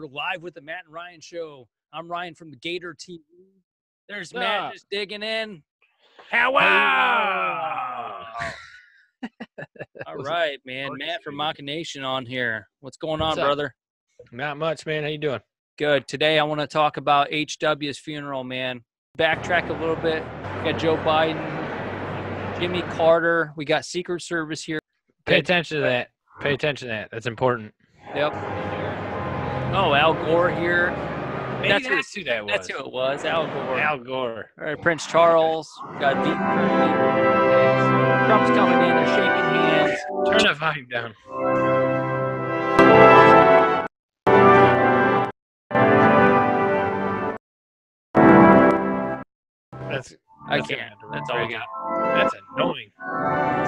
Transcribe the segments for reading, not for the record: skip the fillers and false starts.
We're live with the Matt and Ryan show. I'm Ryan from the Gator TV. There's Matt just digging in. How? All right, man. Matt from Machination on here. What's going on, brother? Not much, man. How you doing? Good. Today I want to talk about HW's funeral, man. Backtrack a little bit. We got Joe Biden, Jimmy Carter. We got Secret Service here. Pay attention to that. Pay attention to that. That's important. Yep. Oh, Al Gore here. Maybe that's who that was. That's who it was. Al Gore. Al Gore. All right, Prince Charles. We got Deep. Trump's coming in. They're shaking hands. Turn that volume down. I can't. That's all we got. That's annoying.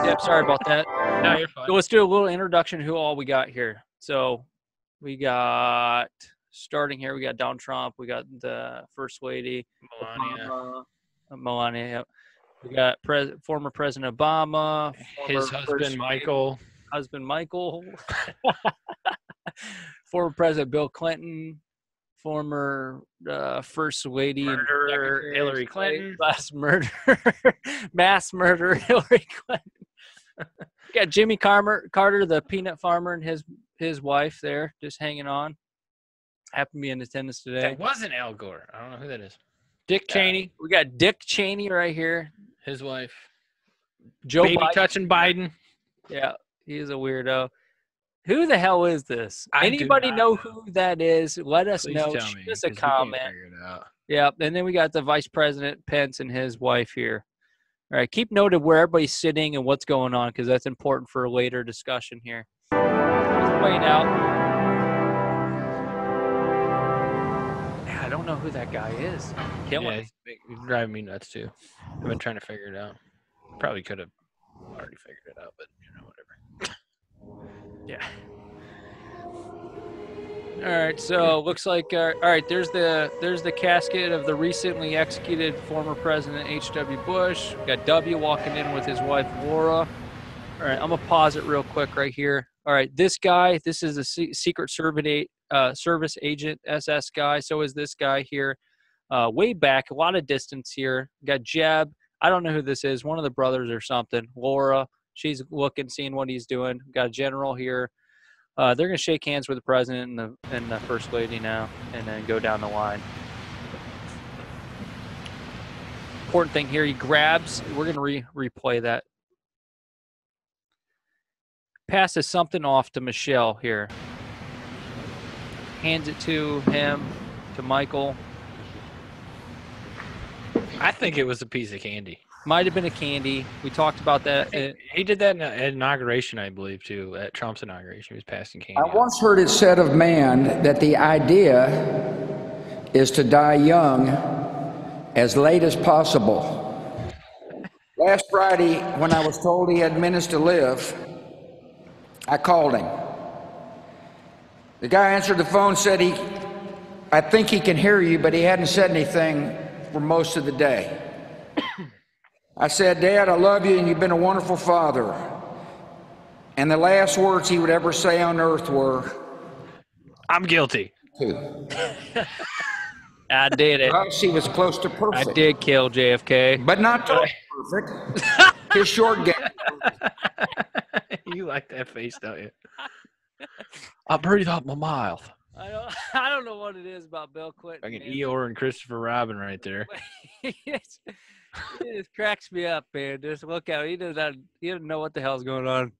Yep, sorry about that. No, you're fine. So let's do a little introduction to who all we got here. So we got, starting here, we got Donald Trump. We got the First Lady. Melania. Yep. We got former President Obama. His husband, Michael. Former President Bill Clinton. Former First Lady. Murderer Hillary Clinton. Mass murderer Hillary Clinton. We got Jimmy Carter, the peanut farmer, and his wife there, just hanging on. Happened to be in attendance today. That wasn't Al Gore. I don't know who that is. Dick Cheney. We got Dick Cheney right here. His wife. Joe Baby Biden. touching Biden. Yeah, he's a weirdo. Who the hell is this? Anybody know who that is? Let us know. Shoot us a comment. Yeah, and then we got the Vice President Pence and his wife here. All right, keep note of where everybody's sitting and what's going on because that's important for a later discussion here. It's playing out. Yeah, I don't know who that guy is. Killing me. He's driving me nuts too. I've been trying to figure it out. Probably could have already figured it out, but whatever. Yeah. All right, so looks like all right. There's the casket of the recently executed former President H.W. Bush. We got W walking in with his wife Laura. All right, I'm gonna pause it real quick right here. All right, this guy, this is a Secret Service agent, SS guy. So is this guy here. Way back, a lot of distance here. We got Jeb. I don't know who this is. One of the brothers or something. Laura. She's looking, seeing what he's doing. Got a general here. They're going to shake hands with the president and the first lady now and then go down the line. Important thing here, he grabs. We're going to replay that. Passes something off to Michelle here. Hands it to him, to Michael. I think it was a piece of candy. Might have been a candy. We talked about that. He did that in an inauguration, I believe, too. At Trump's inauguration, he was passing candy. I once heard it said of man that the idea is to die young as late as possible. Last Friday, when I was told he had minutes to live, I called him. The guy answered the phone, said I think he can hear you, but he hadn't said anything for most of the day. I said, Dad, I love you and you've been a wonderful father. And the last words he would ever say on earth were, I'm guilty. I did it. Well, she was close to perfect. I did kill JFK. But not totally perfect. His short game. You like that face, don't you? I breathe out my mouth. I don't know what it is about Bill Clinton. Like an Eeyore and Christopher Robin right there. It just cracks me up, man. Just look at him. He doesn't know what the hell's going on.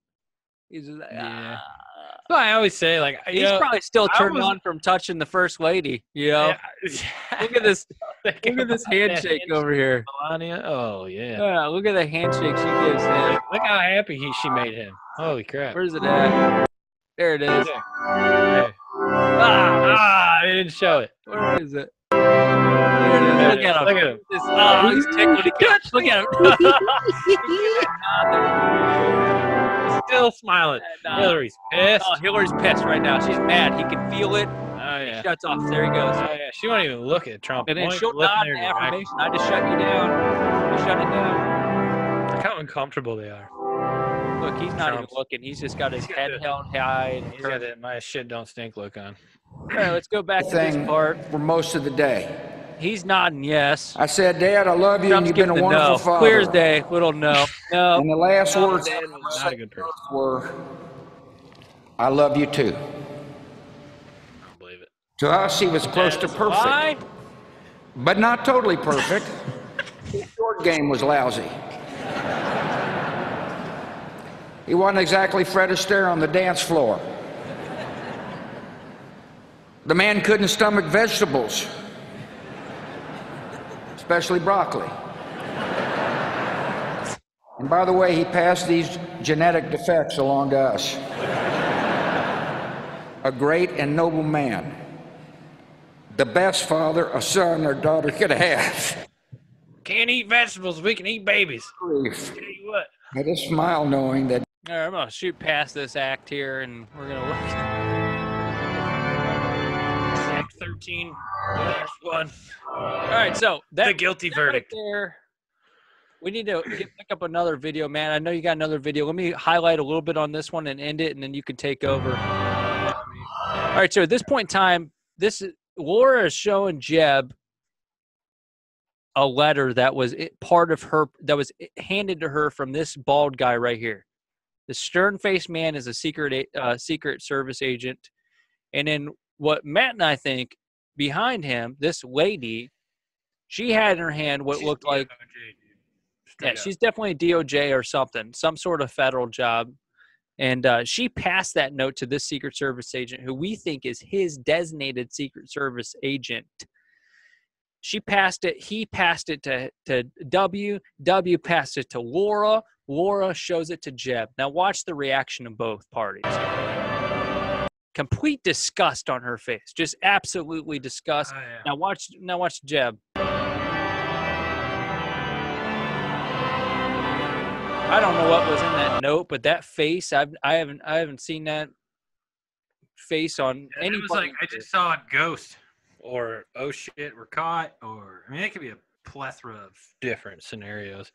He's just like, yeah. Well, I always say, like, he's probably still turned on from touching the first lady. You know, look at this. Look at this handshake over here, Melania. Oh yeah. Yeah, look at the handshake she gives him. Look how happy she made him. Holy crap! Where's it at? There it is. Hey. I didn't show it. Where is it? Look at him. Look at him. Oh, he's tickled. Look at him. He's still smiling. Hillary's pissed. Oh, Hillary's pissed right now. She's mad. He can feel it. Oh, yeah. He shuts off. There he goes. Oh, yeah. She won't even look at Trump. And then she'll nod in affirmation. I just shut you down. I shut it down. Look how uncomfortable they are. Look, he's not even Trump's- looking. He's just got his He's got head the- held high. And He's got that my shit don't stink look on. All right, let's go back to this Thing part. for most of the day. He's nodding yes. I said, Dad, I love you, and Trump's you've been giving a the wonderful no. father. Clear as day. Little no. No. And the last No, words Dad was not a good person. were, I love you too. I don't believe it. To us, he was close to perfect, Why? but not totally perfect. His short game was lousy. He wasn't exactly Fred Astaire on the dance floor. The man couldn't stomach vegetables, especially broccoli. And by the way, he passed these genetic defects along to us. A great and noble man. The best father a son or daughter could have. Can't eat vegetables. We can eat babies. Grief. Tell you what. I just smile knowing that All right, I'm going to shoot past this act here, and we're going to look. Act 13, the last one. All right, so that The guilty that verdict. Right there, we need to pick up another video, man. I know you got another video. Let me highlight a little bit on this one and end it, and then you can take over. All right, so at this point in time, Laura is showing Jeb a letter that was part of her, that was handed to her from this bald guy right here. The stern-faced man is a Secret Service agent. And then what Matt and I think, behind him, this lady, she had in her hand what looked like, yeah, she's definitely a DOJ or something, some sort of federal job. And she passed that note to this Secret Service agent, who we think is his designated Secret Service agent. She passed it. He passed it to W. W passed it to Laura. Laura shows it to Jeb. Now watch the reaction of both parties. Complete disgust on her face. Just absolutely disgust. Oh, yeah. Now watch Jeb. I don't know what was in that note, but that face, I haven't seen that face on And any. it was like, I just saw a ghost, or oh shit, we're caught, or I mean, it could be a plethora of different scenarios.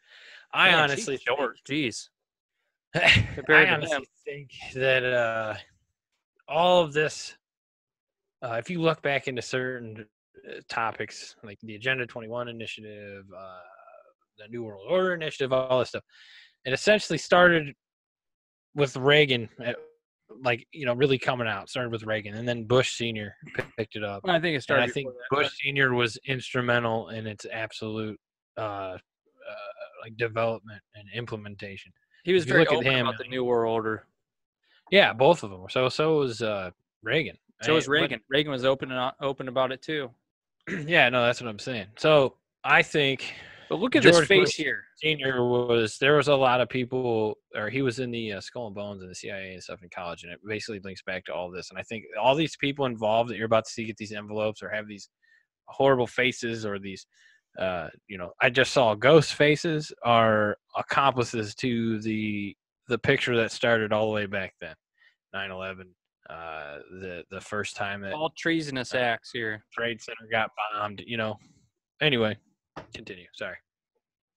I Yeah, honestly she's short. Jeez. I Compared to honestly him. think that all of this, if you look back into certain topics like the Agenda 21 initiative, the New World Order initiative, all this stuff, it essentially started with Reagan, really coming out. Started with Reagan, and then Bush Sr. picked it up. I think it And started. I think before that, Bush Sr. was instrumental in its absolute development and implementation. he was if you very look at open him, about the New World Order. Yeah, both of them. So was Reagan. So was But- Reagan. Reagan was open about it too. yeah, no, that's what I'm saying. So I think But look at this George face Bush here. Senior there was a lot of people, or he was in the Skull and Bones and the CIA and stuff in college, and it basically links back to all this. And I think all these people involved that you're about to see get these envelopes or have these horrible faces or these, I just saw ghost faces are accomplices to the picture that started all the way back then, 9/11. The first time that All treasonous acts here. Trade Center got bombed. Anyway, continue. Sorry.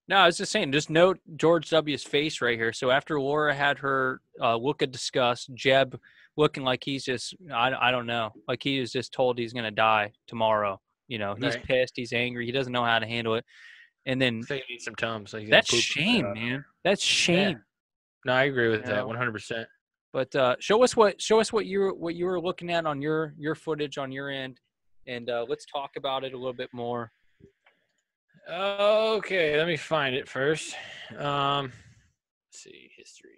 No, I was just saying, just note George W.'s face right here. So after Laura had her look of disgust, Jeb looking like he's just, I don't know, like he was just told he's going to die tomorrow. He's Right. pissed, he's angry, he doesn't know how to handle it. And then Say you need some Tums. So that's shame, man. That's shame. No, I agree with that know? 100%. But show us what you were looking at on your footage on your end, and let's talk about it a little bit more. Okay, let me find it first. Let's see, history.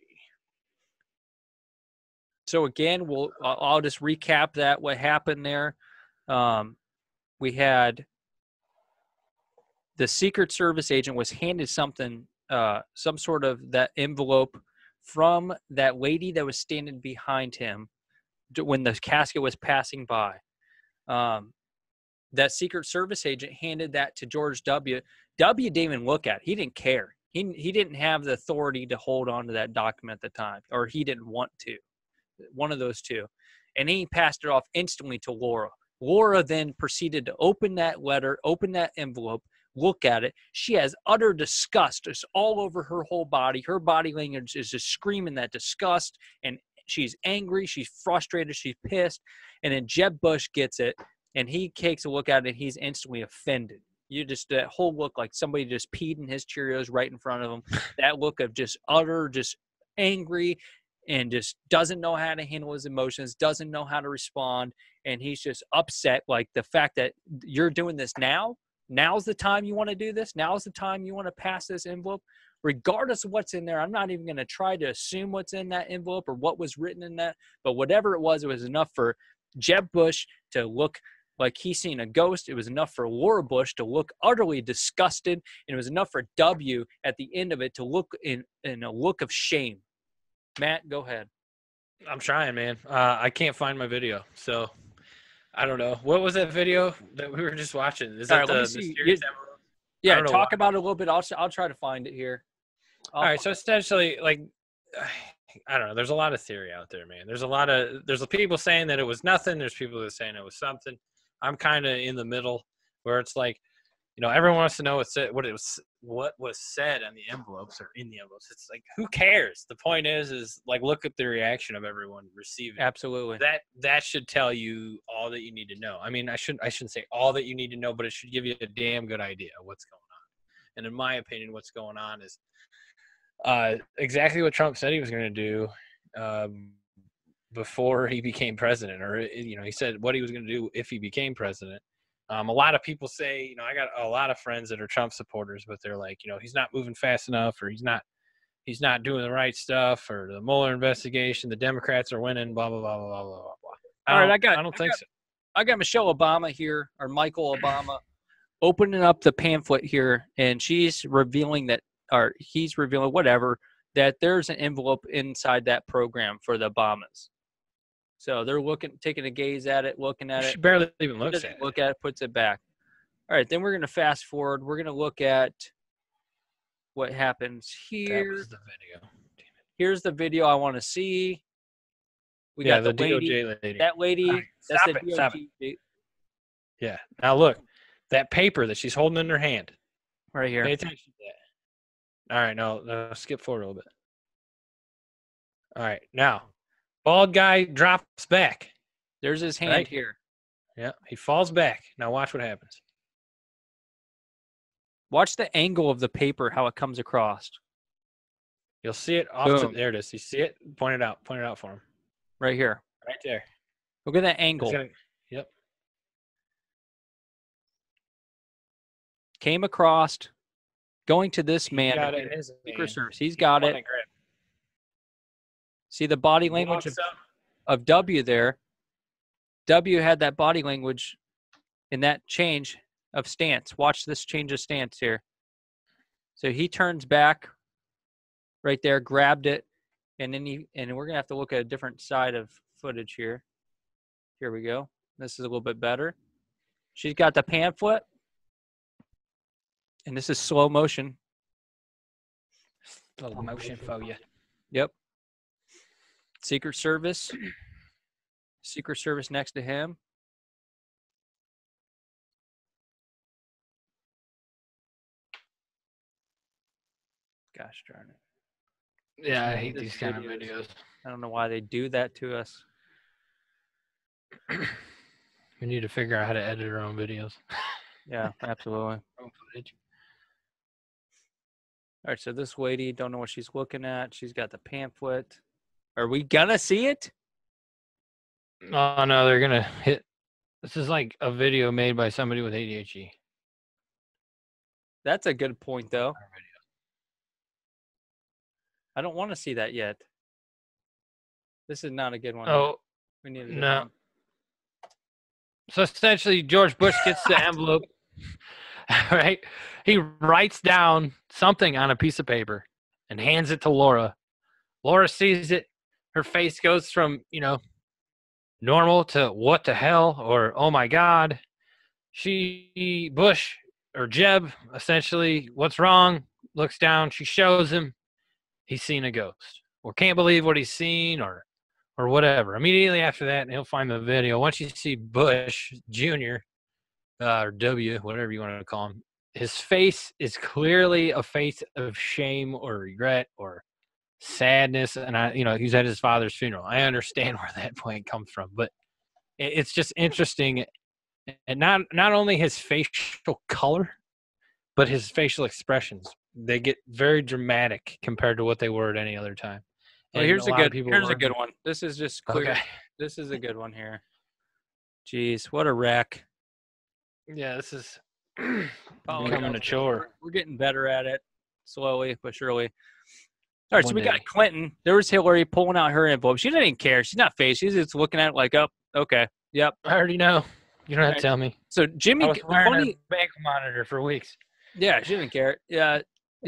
So again, I'll just recap that what happened there. We had the Secret Service agent was handed something, some sort of that envelope from that lady that was standing behind him when the casket was passing by. That Secret Service agent handed that to George W. W didn't even look at it. He didn't care. He didn't have the authority to hold on to that document at the time, or he didn't want to. One of those two. And he passed it off instantly to Laura. Laura then proceeded to open that letter, open that envelope, look at it. She has utter disgust just all over her whole body. Her body language is just screaming that disgust, and she's angry, she's frustrated, she's pissed. And then Jeb Bush gets it, and he takes a look at it, and he's instantly offended. You just, that whole look like somebody just peed in his Cheerios right in front of him. That look of just utter, just angry, and just doesn't know how to handle his emotions, doesn't know how to respond. And he's just upset. Like the fact that you're doing this now, now's the time you want to do this. Now's the time you want to pass this envelope, regardless of what's in there. I'm not even going to try to assume what's in that envelope or what was written in that, but whatever it was enough for Jeb Bush to look like he's seen a ghost. It was enough for Laura Bush to look utterly disgusted. And it was enough for W at the end of it to look in a look of shame. Matt, go ahead. I'm trying, man. I can't find my video, so I don't know. What was that video that we were just watching? Is that the mysterious envelope? Yeah, talk about it a little bit. I'll try to find it here. All right, so essentially, like, I don't know. There's a lot of theory out there, man. There's people saying that it was nothing. There's people that are saying it was something. I'm kind of in the middle, where it's like, you know, everyone wants to know what was said on the envelopes or in the envelopes. It's like, who cares? The point is like, look at the reaction of everyone receiving. Absolutely. That should tell you all that you need to know. I mean, I shouldn't say all that you need to know, but it should give you a damn good idea of what's going on. And in my opinion, what's going on is exactly what Trump said he was going to do before he became president, or, you know, he said what he was going to do if he became president. A lot of people say, you know, I got a lot of friends that are Trump supporters, but they're like, you know, he's not moving fast enough, or he's not doing the right stuff, or the Mueller investigation, the Democrats are winning, blah, blah, blah, blah, blah, blah, blah. All right, I don't think so. I got Michelle Obama here, or Michael Obama, opening up the pamphlet here, and she's revealing that, or he's revealing, whatever, that there's an envelope inside that program for the Obamas. So they're taking a gaze at it, looking at it. She barely even looks at it. Look at it, puts it back. All right, then we're going to fast forward. We're going to look at what happens here. That was the video. Damn it. Here's the video I want to see. We got the DOJ lady. That lady. Right, that's stop the it. Stop it. Yeah. Now look, that paper that she's holding in her hand. Right here. Pay attention to that. All right, no, skip forward a little bit. All right, now. Bald guy drops back. There's his hand here. Yeah, he falls back. Now watch what happens. Watch the angle of the paper, how it comes across. You'll see it off. There it is. You see it? Point it out. Point it out for him. Right here. Right there. Look at that angle. Yep. Came across, going to this man. Got it in his Secret Service. He's got it. See the body language of W there. W had that body language in that change of stance. Watch this change of stance here. So he turns back right there, grabbed it, and then we're going to have to look at a different side of footage here. Here we go. This is a little bit better. She's got the pamphlet, and this is slow motion. Slow motion for you. Yep. Secret Service. Secret Service next to him. Gosh darn it. Yeah, I hate these kind of videos. I don't know why they do that to us. We need to figure out how to edit our own videos. Yeah, absolutely. Own footage. All right, so this lady, don't know what she's looking at. She's got the pamphlet. Are we gonna see it? Oh, no, they're going to hit. This is like a video made by somebody with ADHD. That's a good point, though. I don't want to see that yet. This is not a good one. Oh, we need no. So essentially, George Bush gets the envelope, right? He writes down something on a piece of paper and hands it to Laura. Laura sees it. Her face goes from, you know, normal to what the hell, or oh my God. Bush, or Jeb, essentially, what's wrong? Looks down. She shows him. He's seen a ghost, or can't believe what he's seen, or whatever. Immediately after that, he'll find the video. Once you see Bush Jr., or W, whatever you want to call him, his face is clearly a face of shame or regret or sadness. And he's at his father's funeral. I understand where that point comes from, but it's just interesting. And not only his facial color, but his facial expressions. They get very dramatic compared to what they were at any other time. Well, And here's a good one. This is just clear. Okay. This is a good one here. Jeez, what a wreck. Yeah, this is Becoming a chore. We're getting better at it, slowly but surely. All right, so we One got day. Clinton. There was Hillary pulling out her envelope. She doesn't even care. She's not phased. She's just looking at it like, oh, okay, yep. I already know. You don't have to tell me. So Jimmy, I was wearing a bank monitor for weeks. yeah, she didn't care. Yeah,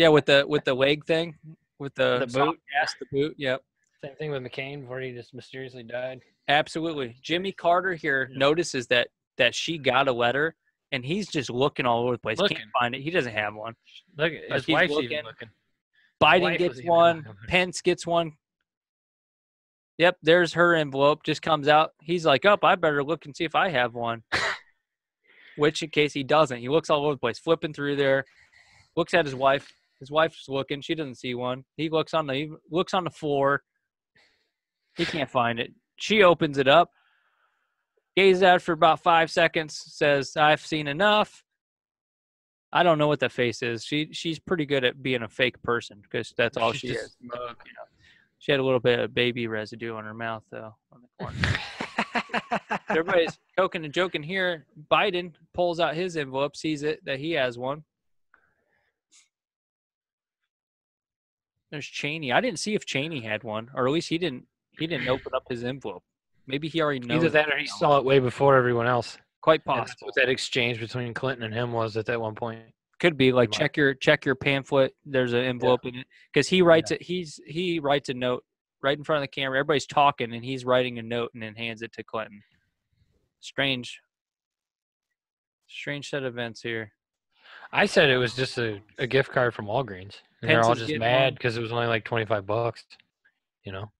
with the leg thing, with the boot. Yes, the boot. Yep. Same thing with McCain before he just mysteriously died. Absolutely. Jimmy Carter here notices that she got a letter, and he's just looking all over the place. Can't find it. He doesn't have one. Look, his wife's even looking. Biden gets one. Pence gets one. Yep, there's her envelope. Just comes out. He's like, oh, I better look and see if I have one. Which, in case he doesn't, he looks all over the place, flipping through there. Looks at his wife. His wife's looking. She doesn't see one. He looks on the floor. He can't find it. She opens it up, gazes at it for about 5 seconds, says, I've seen enough. I don't know what that face is. She's pretty good at being a fake person because that's all she is. She had a little bit of baby residue on her mouth, though, on the corner. Everybody's joking and joking here. Biden pulls out his envelope, sees it, that he has one. There's Cheney. I didn't see if Cheney had one, or at least he didn't open up his envelope. Maybe he already knows. Either that or he saw it way before everyone else. Quite And possible. that's what that exchange between Clinton and him was at that one point. Could be like check your pamphlet. There's an envelope in it because he writes it. He writes a note right in front of the camera. Everybody's talking and he's writing a note and then hands it to Clinton. Strange set of events here. I said it was just a gift card from Walgreens. And they're all just mad because it was only like $25, you know?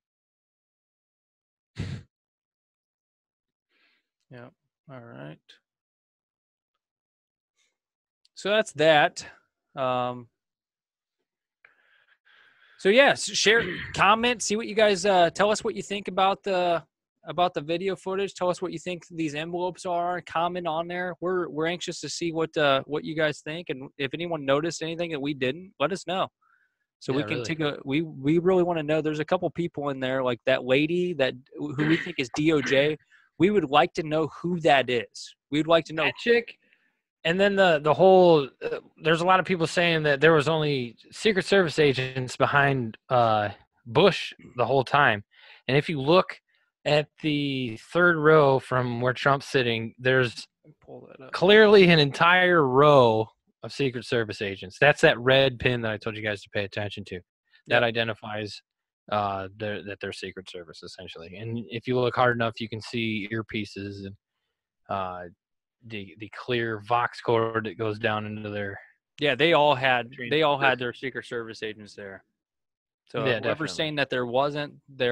Yep. All right. So that's that. So yes, share, comment, see what you guys tell us what you think about the video footage. Tell us what you think these envelopes are. Comment on there. We're anxious to see what you guys think, and if anyone noticed anything that we didn't, let us know. So we can take we really want to know. There's a couple people in there, like that lady who we think is DOJ. We would like to know who that is. We'd like to know that chick. And then the whole there's a lot of people saying that there was only Secret Service agents behind Bush the whole time. And if you look at the third row from where Trump's sitting, there's clearly an entire row of Secret Service agents. That's that red pin that I told you guys to pay attention to. That identifies that they're Secret Service, essentially. And if you look hard enough, you can see earpieces and the clear Vox cord that goes down into their. Yeah, they all had their Secret Service agents there. So whoever's saying that there wasn't, they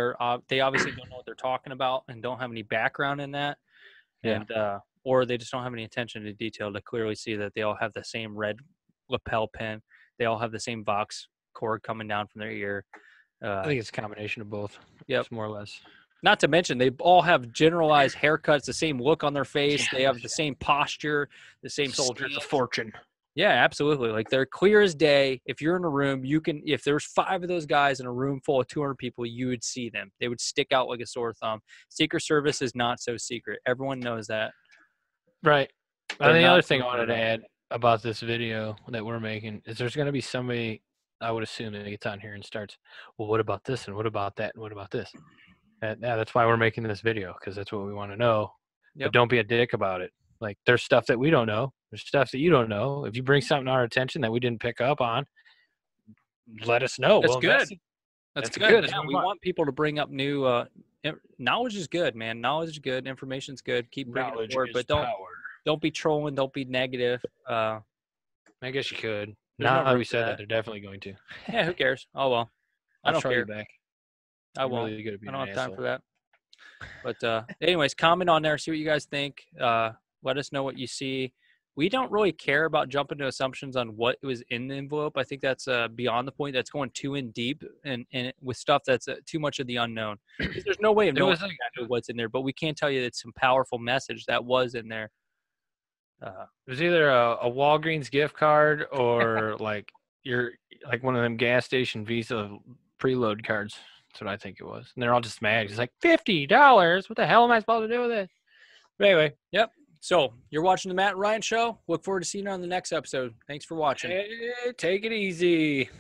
obviously don't know what they're talking about and don't have any background in that, and or they just don't have any attention to detail to clearly see that they all have the same red lapel pin. They all have the same Vox cord coming down from their ear. I think it's a combination of both. Yep, more or less. Not to mention, they all have generalized haircuts, the same look on their face. They have the same posture, the same soldiers of fortune. Yeah, absolutely. Like they're clear as day. If you're in a room, if there's 5 of those guys in a room full of 200 people, you would see them. They would stick out like a sore thumb. Secret Service is not so secret. Everyone knows that. Right. And the other thing I wanted to add about this video that we're making is there's going to be somebody, I would assume, that gets on here and starts, well, what about this and what about that and what about this? And that's why we're making this video, because that's what we want to know. Yep. But don't be a dick about it. Like, there's stuff that we don't know. There's stuff that you don't know. If you bring something to our attention that we didn't pick up on, let us know. That's good. That's good. Yeah, we want people to bring up new knowledge is good, man. Knowledge is good. Information's good. Keep bringing it forward, but don't be trolling. Don't be negative. I guess you could. Now that we said that, they're definitely going to. Yeah, who cares? Oh well. I don't care. Back. I won't. Really I don't have time for that. But anyways, comment on there. See what you guys think. Let us know what you see. we don't really care about jumping to assumptions on what was in the envelope. I think that's beyond the point. That's going too in deep and with stuff that's too much of the unknown. Because there's no way of knowing exactly what's in there, but we can't tell you it's some powerful message that was in there. It was either a Walgreens gift card or like one of them gas station Visa preload cards. That's what I think it was. And they're all just mad. It's like $50. What the hell am I supposed to do with it? But anyway, yep. So you're watching the Matt and Ryan Show. Look forward to seeing you on the next episode. Thanks for watching. Hey, take it easy.